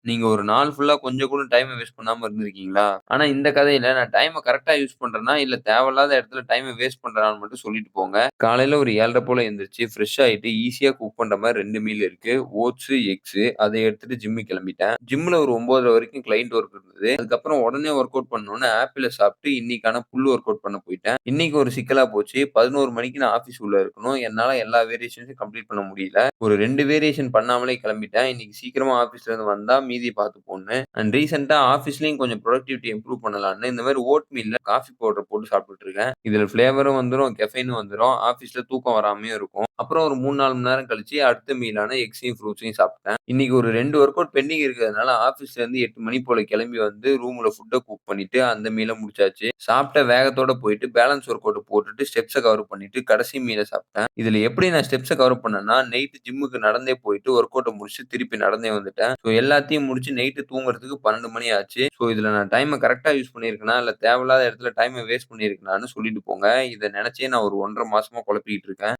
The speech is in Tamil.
நீங்க ஒரு நாள் ஃபுல்லா கொஞ்சம் கூட டைம வேஸ்ட் பண்ணாம இருந்திருக்கீங்களா? ஆனா இந்த கதையில நான் டைம கரெக்ட்டா யூஸ் பண்றேனா, இல்ல தேவையில்லாத இடத்துல டைம வேஸ்ட் பண்றேனான்னு மட்டும் சொல்லிட்டு போங்க. காலையில ஒரு 7:30 போல எந்திரிச்சு, ஃப்ரெஷ் ஆயிட்டு, ஈஸியா குக் பண்ற மாரி 2 மீல் இருக்கு. ஓட்ஸு, எக்ஸு அத எடுத்துட்டு ஜிம்முக்கு கிளம்பிட்டேன். ஜிம்ல ஒரு 9:30 வரைக்கும் கிளையன்ட் ஒர்க் இருந்தது. அதுக்கப்புறம் உடனே ஒர்க் அவுட் பண்ணணும்னு ஆப்பிள சாப்பிட்டு இன்னைக்கான புல் ஒர்க் அவுட் பண்ண போயிட்டேன். இன்னைக்கு ஒரு சிக்கலா போச்சு. 11 மணிக்கு நான் ஆஃபீஸ் உள்ள இருக்கணும். என்னால எல்லா வேரியேஷன்ஸையும் கம்ப்ளீட் பண்ண முடியல. ஒரு 2 வேரியேஷன் பண்ணாமலே கிளம்பிட்டேன். இன்னைக்கு சீக்கிரமா ஆஃபீஸ்ல இருந்து வந்தா மீதிய பார்த்துப்போம்ன்னு. அண்ட் ரீசென்ட்டா ஆஃபீஸ்லயும் கொஞ்சம் புரொடக்டிவிட்டி இம்ப்ரூவ் பண்ணலான்னு இந்த மாரி ஓட் மீல்ல காஃபி பவுடர் போட்டு சாப்பிட்டுட்டு இருக்கேன். இதுல ஃப்ளேவரும் வந்துரும், கெஃபைனும் வந்துரும். ஆஃபீஸ்ல தூக்கம் வராமயும் இருக்கும். அப்புறம் ஒரு 3, 4 மணி நேரம் கழிச்சு அடுத்த மீலான எக்ஸையும், ஃப்ரூட்ஸையும் சாப்பிட்டேன். இன்னைக்கு ஒரு 2 ஒர்க் அவுட் பெண்டிங் இருக்கிறதுனால ஆஃபீஸ்ல இருந்து 8 மணி போல கிளம்பி வந்து ரூம்ல ஃபுட்ட குக் பண்ணிட்டு அந்த மீல முடிச்சாச்சு. சாப்பிட்ட வேகத்தோட போயிட்டு பேலன்ஸ் ஒர்க் அவுட் போட்டுட்டு ஸ்டெப்ஸ கவர் பண்ணிட்டு கடைசி மீல சாப்பிட்டேன். இதுல எப்படி நான் ஸ்டெப்ஸ கவர் பண்ணேன்னா, நைட் ஜிம்முக்கு நடந்தே போயிட்டு ஒர்க் அவுட்ட முடிச்சுட்டு திருப்பி நடந்தே வந்துட்டேன். ஸோ எல்லாத்தையும் முடிச்சு நைட் தூங்குறதுக்கு 12 மணி ஆச்சு. ஸோ இதுல நான் டைம கரெக்ட்டா யூஸ் பண்ணியிருக்கேனா, இல்ல தேவையில்லாத இடத்துல டைம வேஸ்ட் பண்ணியிருக்கேனான்னு சொல்லிட்டு போங்க. இத நினைச்சே நான் ஒரு 1 1/2 மாசமா குழப்பிக்கிட்டு இருக்கேன்.